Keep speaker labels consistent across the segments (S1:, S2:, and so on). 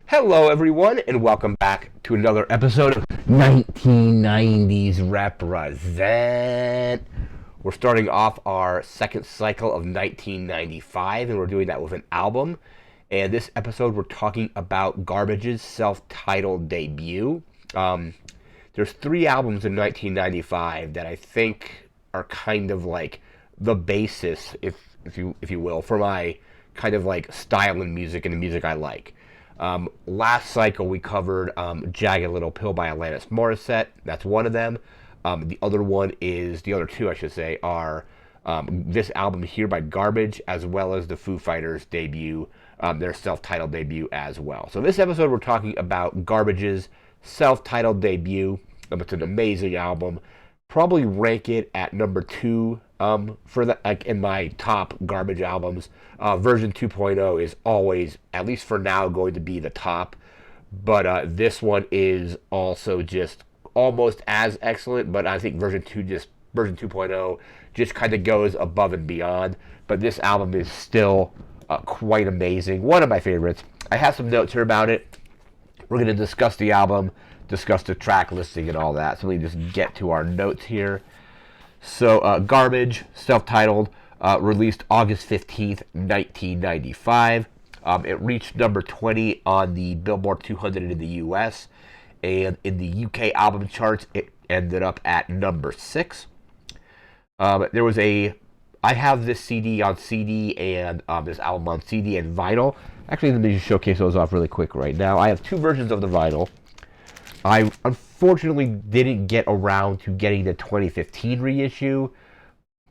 S1: Hello, everyone, and welcome back to another episode of 1990's Represent. We're starting off our second cycle of 1995, and we're doing that with an album. And this episode, we're talking about Garbage's self-titled debut. There's three albums in 1995 that I think are kind of like the basis, if you will, for my kind of like style in music and the music I like. Last cycle we covered Jagged Little Pill by Alanis Morissette. That's one of them. The other two, I should say, are this album here by Garbage, as well as the Foo Fighters debut, their self-titled debut as well. So this episode we're talking about Garbage's self-titled debut. It's an amazing album. Probably rank it at number two for the like in my top Garbage albums. Version 2.0 is always, at least for now, going to be the top. But this one is also just almost as excellent. But I think version 2.0 just kind of goes above and beyond. But this album is still quite amazing. One of my favorites. I have some notes here about it. We're going to discuss the album, discuss the track listing and all that. So let me just get to our notes here. So Garbage, self-titled, released August 15th, 1995. It reached number 20 on the Billboard 200 in the US. And in the UK album charts, it ended up at number 6. I have this CD on CD and this album on CD and vinyl. Actually, let me just showcase those off really quick right now. I have two versions of the vinyl. I unfortunately didn't get around to getting the 2015 reissue,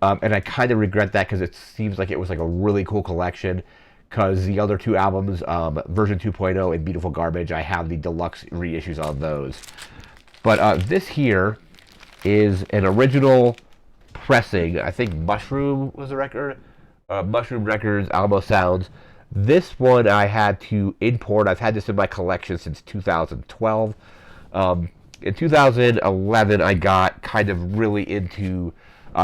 S1: and I kind of regret that because it seems like it was like a really cool collection. Because the other two albums, version 2.0 and Beautiful Garbage, I have the deluxe reissues on those. But this here is an original pressing. I think Mushroom was the record. Mushroom Records, Alamo Sounds. This one I had to import. I've had this in my collection since 2012. In 2011, I got kind of really into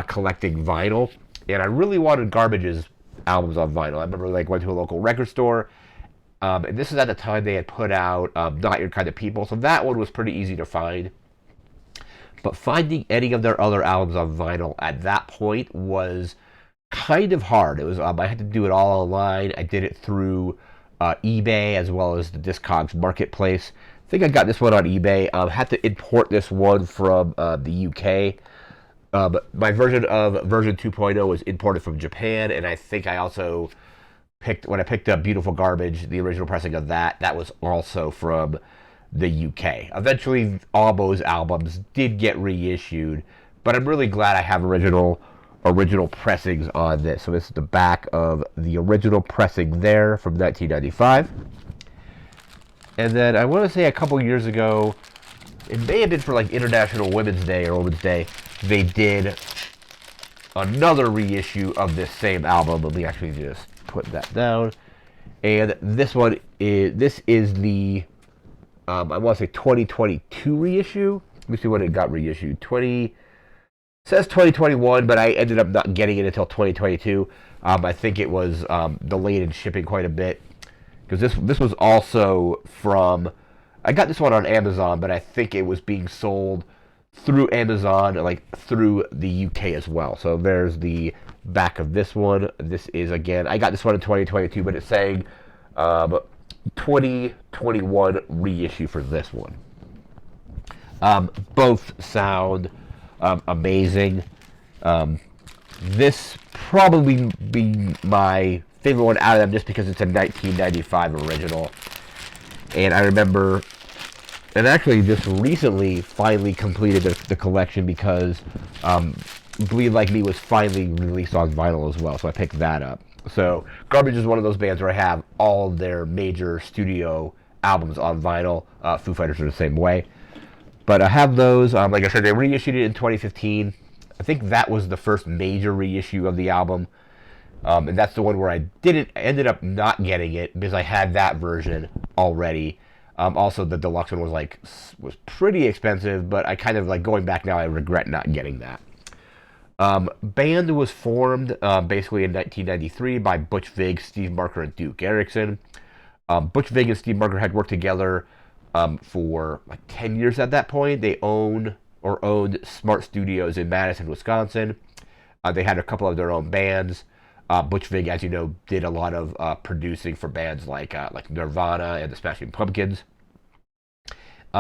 S1: collecting vinyl, and I really wanted Garbage's albums on vinyl. I remember went to a local record store, and this is at the time they had put out Not Your Kind of People, so that one was pretty easy to find. But finding any of their other albums on vinyl at that point was kind of hard. It was I had to do it all online. I did it through eBay as well as the Discogs Marketplace. I think I got this one on eBay. Had to import this one from the UK. My version of version 2.0 was imported from Japan, and I think I also when I picked up Beautiful Garbage, the original pressing of that was also from the UK. Eventually, all those albums did get reissued, but I'm really glad I have original pressings on this. So this is the back of the original pressing there from 1995. And then I want to say a couple years ago, it may have been for like International Women's Day or Women's Day, they did another reissue of this same album. Let me actually just put that down. And this is the I want to say 2022 reissue. Let me see when it got reissued. Says 2021, but I ended up not getting it until 2022. I think it was delayed in shipping quite a bit because this was also from. I got this one on Amazon, but I think it was being sold through Amazon, like through the UK as well. So there's the back of this one. This is again. I got this one in 2022, but it's saying 2021 reissue for this one. Both sound amazing. This probably be my favorite one out of them just because it's a 1995 original. And I remember, and actually just recently finally completed the collection because Bleed Like Me was finally released on vinyl as well, so I picked that up. So Garbage is one of those bands where I have all their major studio albums on vinyl. Foo Fighters are the same way. But I have those. Like I said, they reissued it in 2015. I think that was the first major reissue of the album. And that's the one where I ended up not getting it because I had that version already. Also, the deluxe one was pretty expensive, but I kind of going back now, I regret not getting that. Band was formed basically in 1993 by Butch Vig, Steve Marker, and Duke Erickson. Butch Vig and Steve Barker had worked together for like 10 years at that point. They owned Smart Studios in Madison, Wisconsin. They had a couple of their own bands. Butch Vig, as you know, did a lot of producing for bands like Nirvana and the Smashing Pumpkins.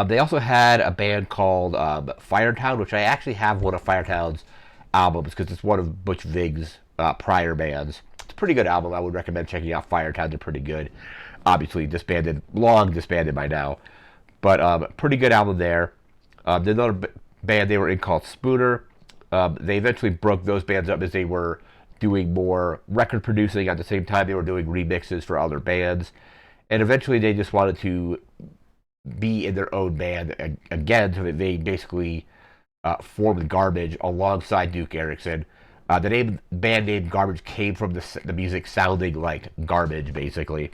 S1: They also had a band called Firetown, which I actually have one of Firetown's albums because it's one of Butch Vig's prior bands. It's a pretty good album. I would recommend checking out Firetown. They're pretty good. Obviously disbanded, long disbanded by now, but pretty good album there. The another band they were in called Spooner. They eventually broke those bands up as they were doing more record producing at the same time they were doing remixes for other bands, and eventually they just wanted to be in their own band again, so that they basically formed Garbage alongside Duke Erickson. The band name Garbage came from the music sounding like garbage, basically.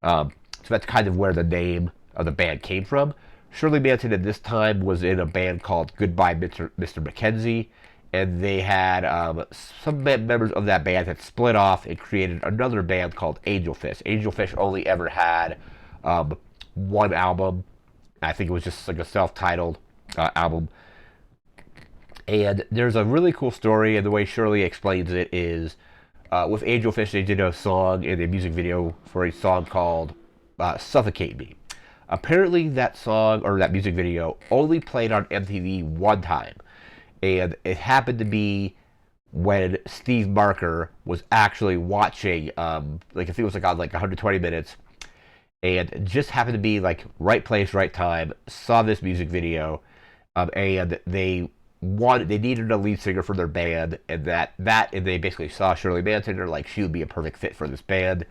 S1: So that's kind of where the name of the band came from. Shirley Manson at this time was in a band called Goodbye Mr. McKenzie, and they had some members of that band had split off and created another band called Angelfish. Angelfish only ever had one album. I think it was just like a self-titled album. And there's a really cool story, and the way Shirley explains it is with Angelfish, they did a song in a music video for a song called Suffocate Me. Apparently that song, or that music video, only played on MTV one time. And it happened to be when Steve Barker was actually watching, I think it was on 120 minutes, and just happened to be right place, right time, saw this music video, and they needed a lead singer for their band, and and they basically saw Shirley Manson, and they're like, she would be a perfect fit for this band.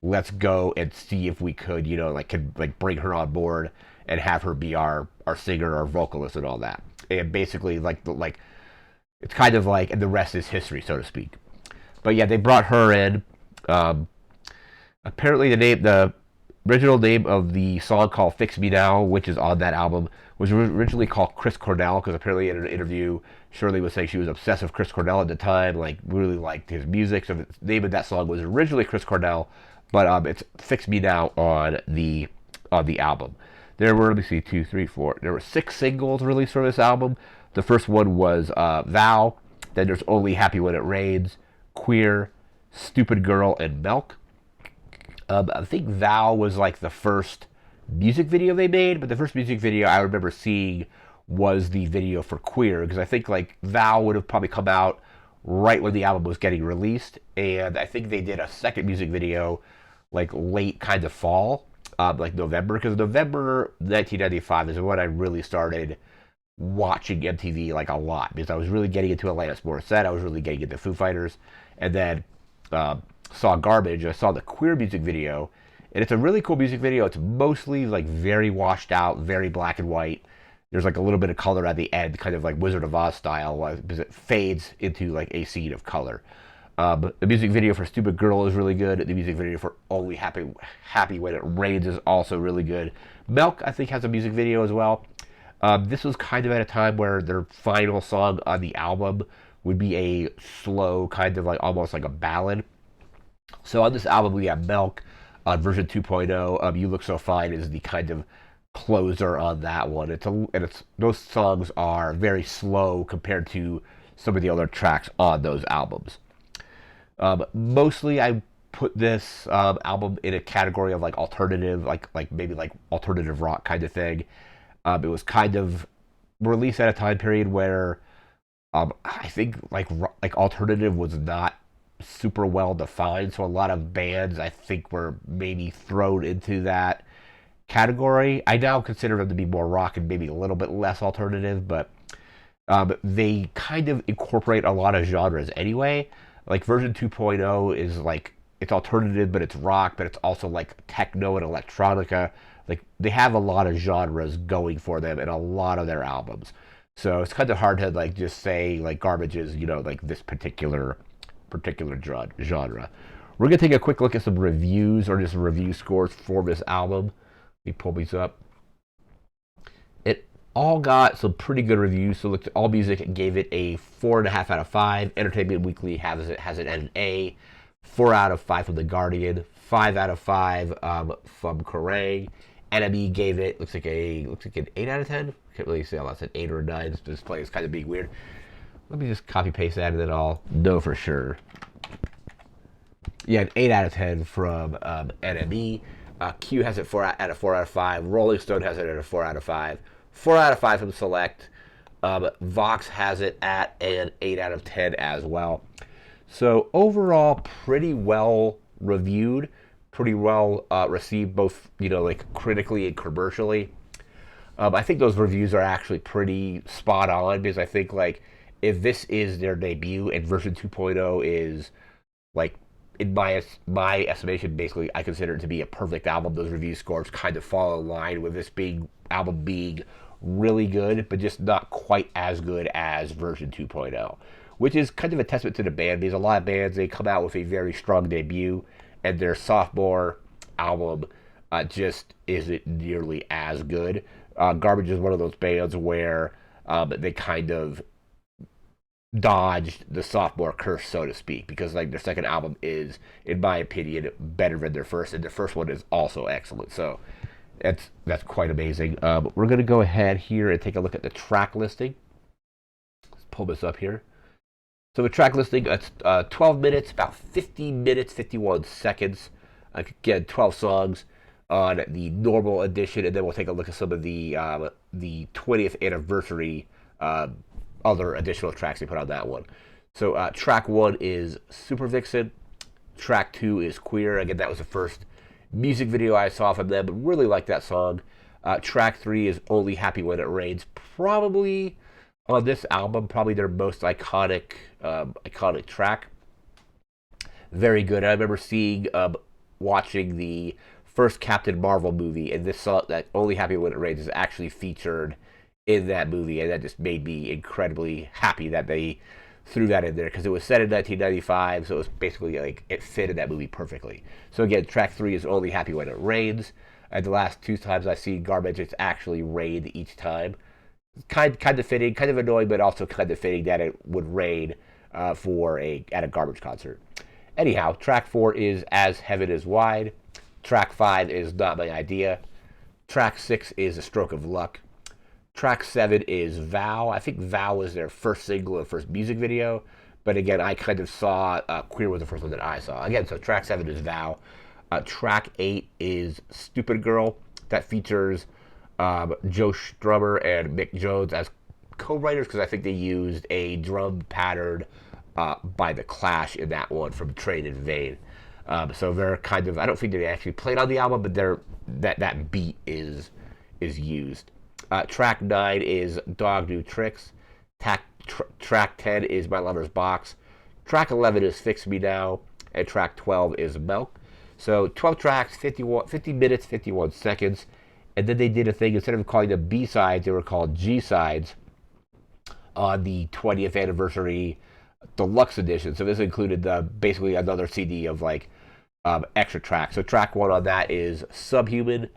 S1: Let's go and see if we could, could bring her on board and have her be our singer, our vocalist, and all that. And basically, it's kind of and the rest is history, so to speak. But yeah, they brought her in. Apparently, the original name of the song called "Fix Me Now," which is on that album, was originally called Chris Cornell, because apparently in an interview, Shirley was saying she was obsessed with Chris Cornell at the time, really liked his music. So the name of that song was originally Chris Cornell, but it's "Fix Me Now" on the album. There were, let me see, 2, 3, 4. There were 6 singles released from this album. The first one was Vow. Then there's Only Happy When It Rains, Queer, Stupid Girl, and Milk. I think Vow was the first music video they made, but the first music video I remember seeing was the video for Queer, because I think Vow would have probably come out right when the album was getting released, and I think they did a second music video late kind of fall, November, because November 1995 is when I really started watching MTV a lot, because I was really getting into Alanis Morissette, I was really getting into Foo Fighters, and then saw Garbage. I saw the Queer music video, and it's a really cool music video. It's mostly very washed out, very black and white. There's a little bit of color at the end, kind of Wizard of Oz style, because it fades into a scene of color. The music video for Stupid Girl is really good. The music video for Only Happy When It Rains is also really good. Milk, I think, has a music video as well. This was kind of at a time where their final song on the album would be a slow, kind of almost like a ballad. So on this album, we have Milk on version 2.0. You Look So Fine is the kind of closer on that one. Those songs are very slow compared to some of the other tracks on those albums. Mostly, I put this album in a category of alternative, maybe alternative rock kind of thing. It was kind of released at a time period where I think alternative was not super well defined, so a lot of bands I think were maybe thrown into that category. I now consider them to be more rock and maybe a little bit less alternative, but they kind of incorporate a lot of genres anyway. Version 2.0 is it's alternative, but it's rock, but it's also techno and electronica. They have a lot of genres going for them in a lot of their albums. So it's kind of hard to just say Garbage is this particular genre. We're gonna take a quick look at some reviews, or just review scores for this album. Let me pull these up. It all got some pretty good reviews. So look, AllMusic gave it a 4.5 out of 5. Entertainment Weekly has it an A. 4 out of 5 from The Guardian. 5 out of 5 from Kerrang. Enemy gave it looks like an 8 out of 10. Can't really say that's an 8 or a 9. This display is kind of being weird. Let me just copy paste that and then I'll know for sure. Yeah, an 8 out of 10 from NME. Q has it 4 out of 5. Rolling Stone has it at a 4 out of 5. 4 out of 5 from Select. Vox has it at an 8 out of 10 as well. So overall, pretty well reviewed, pretty well received, both like critically and commercially. I think those reviews are actually pretty spot on because I think like if this is their debut and version 2.0 is like in my estimation, basically I consider it to be a perfect album. Those review scores kind of fall in line with this album being really good, but just not quite as good as version 2.0, which is kind of a testament to the band because a lot of bands, they come out with a very strong debut and their sophomore album just isn't nearly as good. Garbage is one of those bands where they kind of dodged the sophomore curse, so to speak, because like their second album is, in my opinion, better than their first, and their first one is also excellent. So that's quite amazing. We're gonna go ahead here and take a look at the track listing. Let's pull this up here. So the track listing, it's 12 minutes, about 50 minutes, 51 seconds. Again, 12 songs on the normal edition, and then we'll take a look at some of the 20th anniversary other additional tracks they put on that one. So track 1 is Super Vixen. Track 2 is Queer. Again, that was the first music video I saw from them, but really like that song. Track 3 is Only Happy When It Rains. Probably on this album, probably their most iconic track. Very good. I remember watching the first Captain Marvel movie, and this song, that Only Happy When It Rains, is actually featured in that movie, and that just made me incredibly happy that they threw that in there because it was set in 1995, so it was basically like it fit in that movie perfectly. So again, track 3 is Only Happy When It Rains, and the last 2 times I've seen Garbage, it's actually rained each time. Kind of fitting, kind of annoying, but also kind of fitting that it would rain at a Garbage concert. Anyhow, track 4 is As Heaven Is Wide. Track 5 is Not My Idea. Track 6 is A Stroke of Luck. Track 7 is Vow. I think Vow was their first single and first music video. But again, I kind of saw Queer was the first one that I saw. Again, so track 7 is Vow. Track 8 is Stupid Girl. That features Joe Strummer and Mick Jones as co-writers because I think they used a drum pattern by The Clash in that one from Train in Vain. So they're kind of, I don't think they actually played on the album, but that beat is used. Track 9 is Dog New Tricks. Track 10 is My Lover's Box. Track 11 is Fix Me Now. And track 12 is Milk. So 12 tracks, 50 minutes, 51 seconds. And then they did a thing, instead of calling them B-sides, they were called G-sides on the 20th anniversary deluxe edition. So this included basically another CD of like extra tracks. So track 1 on that is Subhuman.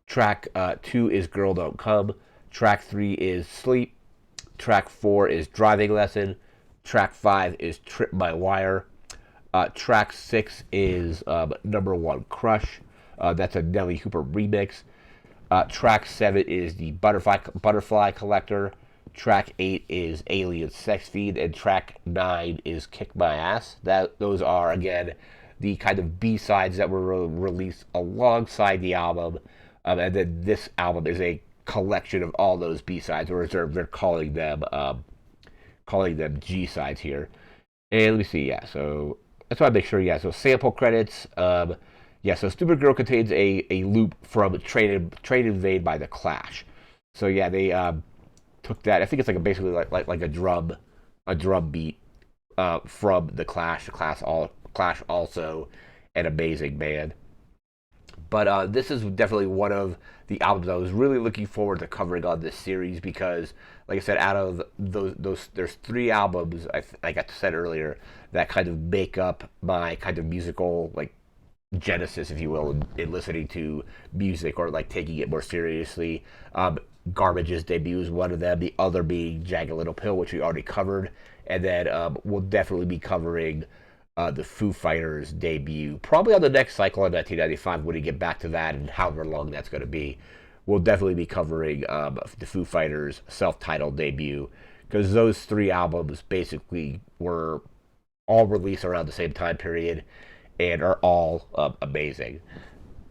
S1: Track 2 is Girl Don't Come. Track 3 is Sleep. Track 4 is Driving Lesson. Track 5 is Trip My Wire. Track 6 is Number 1 Crush. That's a Nelly Hooper remix. Track 7 is the Butterfly Collector. Track 8 is Alien Sex Feed. And track 9 is Kick My Ass. Those are, again, the kind of B-sides that were released alongside the album. And then this album is a collection of all those B-sides, or they're calling them G-sides here. And let me see, yeah, so that's why I make sure, yeah, so sample credits, yeah, so Stupid Girl contains a loop from Train in Vain by The Clash. So yeah, they took that, I think it's like basically like a drum beat from The Clash. The Clash also an amazing band. But this is definitely one of the albums I was really looking forward to covering on this series because, like I said, out of those there's 3 albums, like I said earlier, that kind of make up my kind of musical, like, genesis, if you will, in listening to music or, like, taking it more seriously. Garbage's debut is one of them, the other being Jagged Little Pill, which we already covered. And then we'll definitely be covering the Foo Fighters debut. Probably on the next cycle in 1995 when we get back to that and however long that's going to be. We'll definitely be covering the Foo Fighters self-titled debut because those three albums basically were all released around the same time period and are all amazing.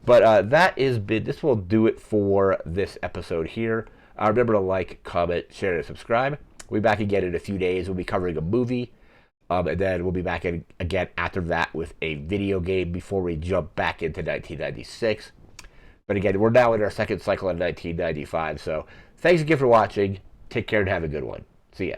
S1: But this will do it for this episode here. Remember to like, comment, share, and subscribe. We'll be back again in a few days. We'll be covering a movie. And then we'll be back again after that with a video game before we jump back into 1996. But again, we're now in our second cycle of 1995. So thanks again for watching. Take care and have a good one. See ya.